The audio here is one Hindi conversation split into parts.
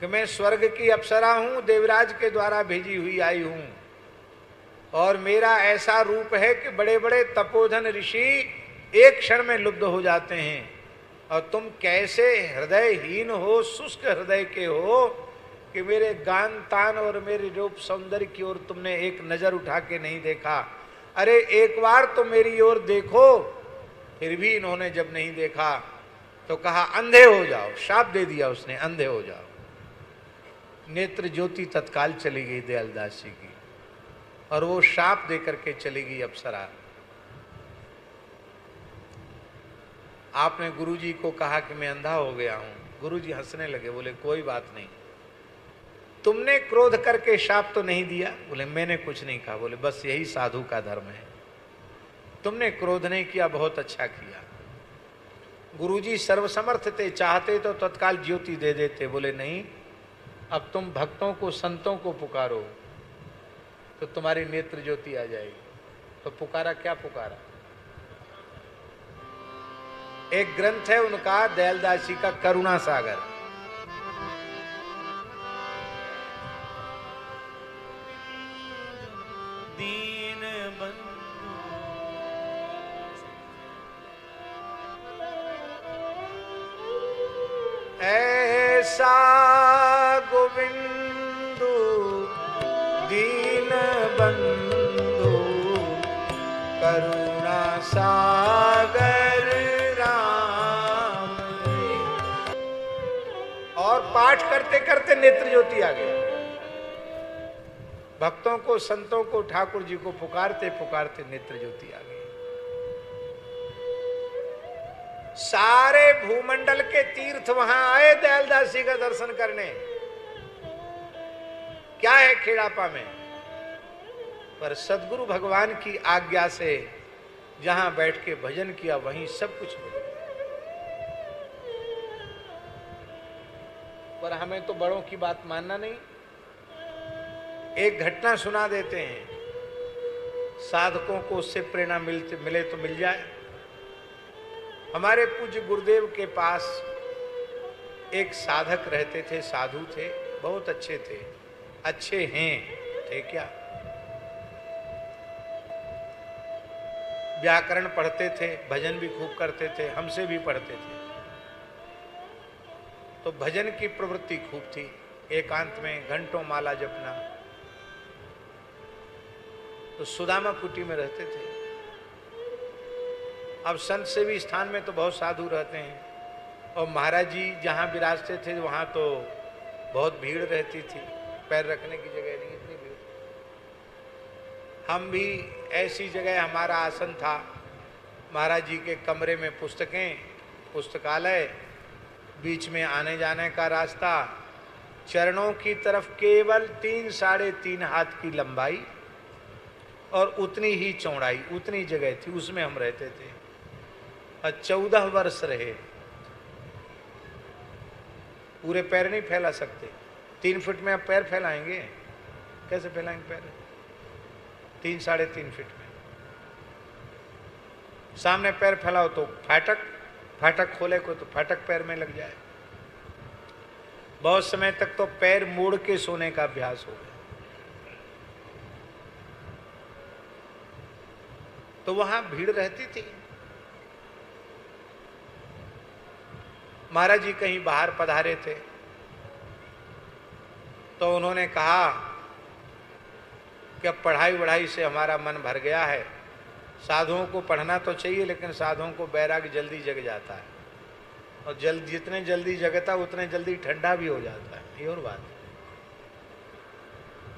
कि मैं स्वर्ग की अप्सरा हूं, देवराज के द्वारा भेजी हुई आई हूं, और मेरा ऐसा रूप है कि बड़े बड़े तपोधन ऋषि एक क्षण में लुब्ध हो जाते हैं, और तुम कैसे हृदयहीन हो, शुष्क हृदय के हो कि मेरे गान तान और मेरे रूप सौंदर्य की ओर तुमने एक नजर उठा के नहीं देखा। अरे एक बार तो मेरी ओर देखो। फिर भी इन्होंने जब नहीं देखा तो कहा अंधे हो जाओ, शाप दे दिया उसने, अंधे हो जाओ। नेत्र ज्योति तत्काल चली गई दयालदास जी की, और वो शाप दे करके चली गई अप्सरा। आपने गुरुजी को कहा कि मैं अंधा हो गया हूं। गुरुजी हंसने लगे, बोले कोई बात नहीं, तुमने क्रोध करके शाप तो नहीं दिया। बोले मैंने कुछ नहीं कहा। बोले बस यही साधु का धर्म है, तुमने क्रोध नहीं किया, बहुत अच्छा किया। गुरुजी सर्वसमर्थ थे, चाहते तो तत्काल ज्योति दे देते। बोले नहीं, अब तुम भक्तों को संतों को पुकारो तो तुम्हारी नेत्र ज्योति आ जाएगी। तो पुकारा, क्या पुकारा? एक ग्रंथ है उनका दयालदास जी का, करुणा सागर। दीन बंधु ऐसा गोविंदु दीन बंधु करुणा सागर राम। और पाठ करते करते नेत्र ज्योति आ गई। भक्तों को संतों को ठाकुर जी को पुकारते पुकारते नेत्र ज्योति आ गई। सारे भूमंडल के तीर्थ वहां आए दयालदास जी का दर्शन करने। क्या है खेड़ापा में, पर सदगुरु भगवान की आज्ञा से जहां बैठ के भजन किया वहीं सब कुछ मिला। पर हमें तो बड़ों की बात मानना नहीं। एक घटना सुना देते हैं, साधकों को उससे प्रेरणा मिले तो मिल जाए। हमारे पूज्य गुरुदेव के पास एक साधक रहते थे, साधु थे, बहुत अच्छे थे, अच्छे हैं थे क्या, व्याकरण पढ़ते थे, भजन भी खूब करते थे, हमसे भी पढ़ते थे। तो भजन की प्रवृत्ति खूब थी, एकांत में घंटों माला जपना। तो सुदामा कुटी में रहते थे। अब संत सेवी स्थान में तो बहुत साधु रहते हैं, और महाराज जी जहाँ विराजते थे वहाँ तो बहुत भीड़ रहती थी, पैर रखने की जगह नहीं, इतनी भीड़। हम भी ऐसी जगह, हमारा आसन था, महाराज जी के कमरे में पुस्तकें, पुस्तकालय, बीच में आने जाने का रास्ता, चरणों की तरफ केवल 3 साढ़े 3 हाथ की लंबाई और उतनी ही चौड़ाई, उतनी जगह थी, उसमें हम रहते थे। और 14 वर्ष रहे। पूरे पैर नहीं फैला सकते, 3 फीट में आप पैर फैलाएंगे, कैसे फैलाएंगे पैर? 3 साढ़े 3 फीट में सामने पैर फैलाओ तो फाटक खोले को तो फाटक पैर में लग जाए। बहुत समय तक तो पैर मोड़ के सोने का अभ्यास हो गया। तो वहां भीड़ रहती थी। महाराज जी कहीं बाहर पधारे थे, तो उन्होंने कहा कि अब पढ़ाई वढ़ाई से हमारा मन भर गया है, साधुओं को पढ़ना तो चाहिए, लेकिन साधुओं को बैराग जल्दी जग जाता है, और जितने जल्दी जगता उतने जल्दी ठंडा भी हो जाता है, ये और बात है।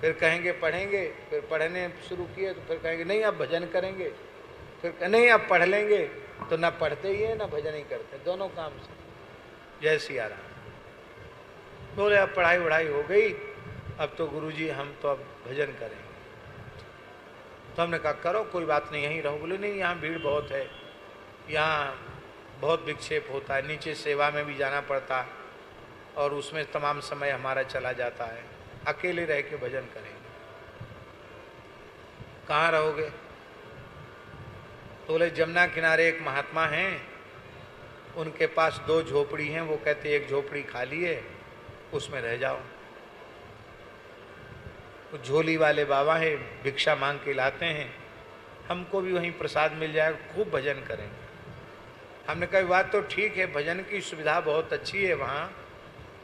फिर कहेंगे पढ़ेंगे, फिर पढ़ने शुरू किए तो फिर कहेंगे नहीं अब भजन करेंगे, फिर नहीं अब पढ़ लेंगे, तो ना पढ़ते ही है ना भजन ही करते, दोनों काम से। जय सिया राम। बोले अब पढ़ाई वढ़ाई हो गई, अब तो गुरुजी हम तो अब भजन करेंगे। तो हमने कहा करो, कोई बात नहीं, यहीं रहो। बोले नहीं, यहाँ भीड़ बहुत है, यहाँ बहुत विक्षेप होता है, नीचे सेवा में भी जाना पड़ता, और उसमें तमाम समय हमारा चला जाता है, अकेले रह के भजन करेंगे। कहाँ रहोगे? तो बोले जमुना किनारे एक महात्मा हैं, उनके पास 2 झोपड़ी हैं, वो कहते एक झोपड़ी खाली है, उसमें रह जाओ। वो झोली वाले बाबा हैं, भिक्षा मांग के लाते हैं, हमको भी वहीं प्रसाद मिल जाएगा, खूब भजन करेंगे। हमने कहा बात तो ठीक है, भजन की सुविधा बहुत अच्छी है वहाँ,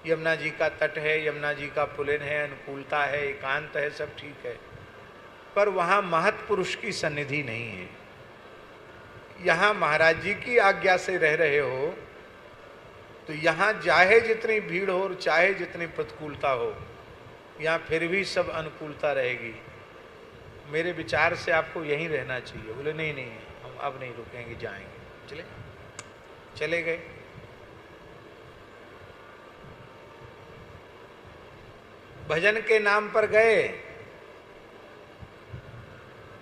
यमुना जी का तट है, यमुना जी का पुलिन है, अनुकूलता है, एकांत है, सब ठीक है, पर वहाँ महत्पुरुष की सन्निधि नहीं है। यहाँ महाराज जी की आज्ञा से रह रहे हो तो यहाँ चाहे जितनी भीड़ हो और चाहे जितनी प्रतिकूलता हो, यहाँ फिर भी सब अनुकूलता रहेगी। मेरे विचार से आपको यहीं रहना चाहिए। बोले नहीं नहीं, हम अब नहीं रुकेंगे, जाएंगे। चले गए। भजन के नाम पर गए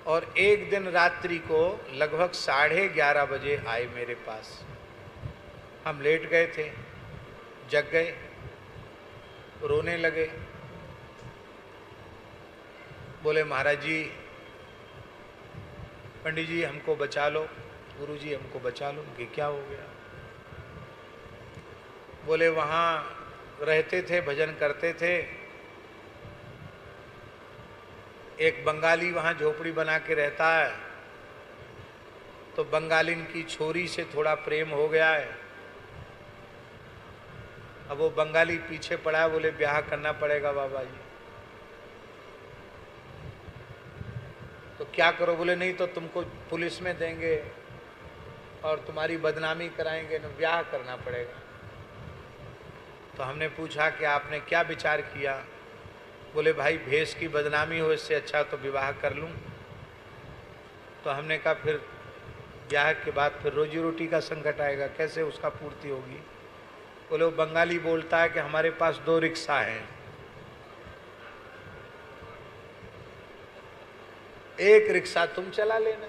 और एक दिन रात्रि को लगभग 11:30 बजे आए मेरे पास। हम लेट गए थे, जग गए, रोने लगे। बोले महाराज जी, पंडित जी हमको बचा लो, गुरु जी हमको बचा लो। कि क्या हो गया? बोले वहाँ रहते थे, भजन करते थे, एक बंगाली वहाँ झोपड़ी बना के रहता है, तो बंगालिन की छोरी से थोड़ा प्रेम हो गया है। अब वो बंगाली पीछे पड़ा है, बोले ब्याह करना पड़ेगा बाबा जी। तो क्या करो? बोले नहीं तो तुमको पुलिस में देंगे और तुम्हारी बदनामी कराएंगे, न ब्याह करना पड़ेगा। तो हमने पूछा कि आपने क्या विचार किया? बोले भाई भेष की बदनामी हो, इससे अच्छा तो विवाह कर लूं। तो हमने कहा फिर ब्याह के बाद फिर रोजी रोटी का संकट आएगा, कैसे उसका पूर्ति होगी? बोले वो बंगाली बोलता है कि हमारे पास 2 रिक्शा हैं, एक रिक्शा तुम चला लेना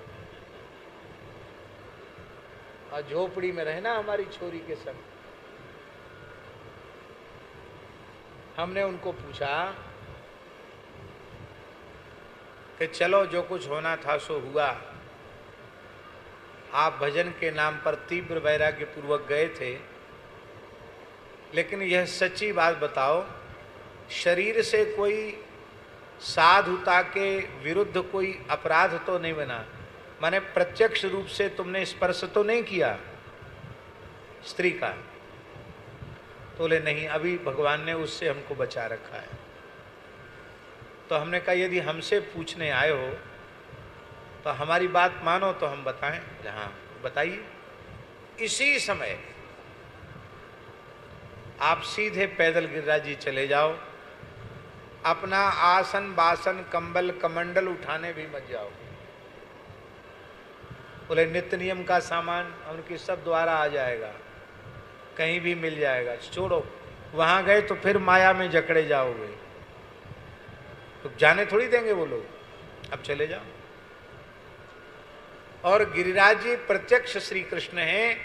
और झोपड़ी में रहना हमारी छोरी के संग। हमने उनको पूछा कि चलो जो कुछ होना था सो हुआ, आप भजन के नाम पर तीव्र वैराग्य पूर्वक गए थे, लेकिन यह सच्ची बात बताओ, शरीर से कोई साधुता के विरुद्ध कोई अपराध तो नहीं बना? माने प्रत्यक्ष रूप से तुमने स्पर्श तो नहीं किया स्त्री का? तो बोले नहीं, अभी भगवान ने उससे हमको बचा रखा है। तो हमने कहा यदि हमसे पूछने आए हो तो हमारी बात मानो तो हम बताएं। हाँ बताइए। इसी समय आप सीधे पैदल गिरिराज जी चले जाओ, अपना आसन बासन कंबल कमंडल उठाने भी मत जाओ। बोले नित्य नियम का सामान उनकी सब द्वारा आ जाएगा, कहीं भी मिल जाएगा, छोड़ो। वहां गए तो फिर माया में जकड़े जाओगे, तो जाने थोड़ी देंगे वो लोग। अब चले जाओ। और गिरिराज जी प्रत्यक्ष श्री कृष्ण हैं,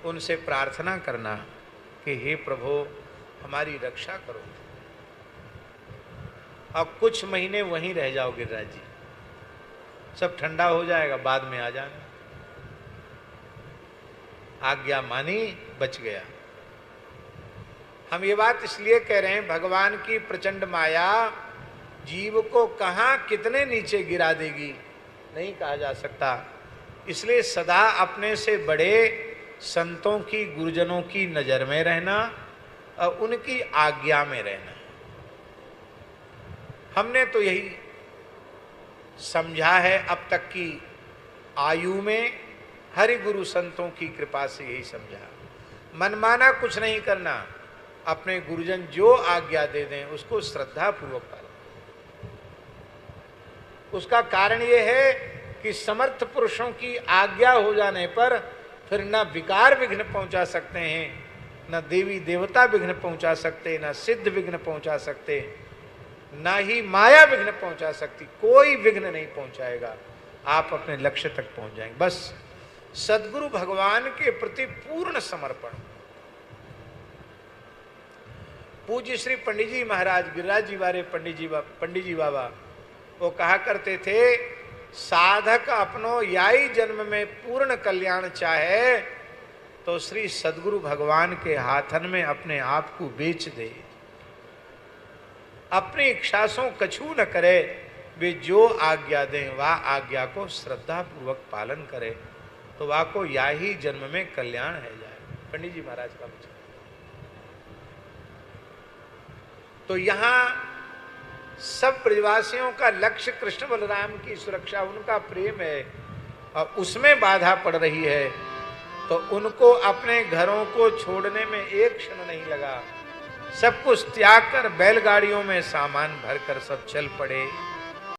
उनसे प्रार्थना करना कि हे प्रभु हमारी रक्षा करो। अब कुछ महीने वहीं रह जाओ गिरिराज जी, सब ठंडा हो जाएगा, बाद में आ जाना। आज्ञा मानी, बच गया। हम ये बात इसलिए कह रहे हैं, भगवान की प्रचंड माया जीव को कहां कितने नीचे गिरा देगी नहीं कहा जा सकता। इसलिए सदा अपने से बड़े संतों की, गुरुजनों की नजर में रहना और उनकी आज्ञा में रहना। हमने तो यही समझा है अब तक की आयु में, हरि गुरु संतों की कृपा से यही समझा। मनमाना कुछ नहीं करना, अपने गुरुजन जो आज्ञा दे दें उसको श्रद्धा पूर्वक पालन। उसका कारण ये है कि समर्थ पुरुषों की आज्ञा हो जाने पर फिर न विकार विघ्न पहुंचा सकते हैं, न देवी देवता विघ्न पहुंचा सकते, न सिद्ध विघ्न पहुंचा सकते, न ही माया विघ्न पहुंचा सकती। कोई विघ्न नहीं पहुंचाएगा, आप अपने लक्ष्य तक पहुंच जाएंगे। बस सद्गुरु भगवान के प्रति पूर्ण समर्पण। पूज्य श्री पंडित जी महाराज, गिरिराज जी वाले पंडित जी बाबा, वो कहा करते थे, साधक अपनो याई जन्म में पूर्ण कल्याण चाहे तो श्री सद्गुरु भगवान के हाथन में अपने आप को बेच दे। अपनी इच्छा सो कछु न करे, वे जो आज्ञा दें वह आज्ञा को श्रद्धा पूर्वक पालन करे, तो वह को या ही जन्म में कल्याण है जाए। पंडित जी महाराज का वचन। तो यहां सब ब्रजवासियों का लक्ष्य कृष्ण बलराम की सुरक्षा, उनका प्रेम है, और उसमें बाधा पड़ रही है, तो उनको अपने घरों को छोड़ने में एक क्षण नहीं लगा। सब कुछ त्याग कर बैलगाड़ियों में सामान भरकर सब चल पड़े।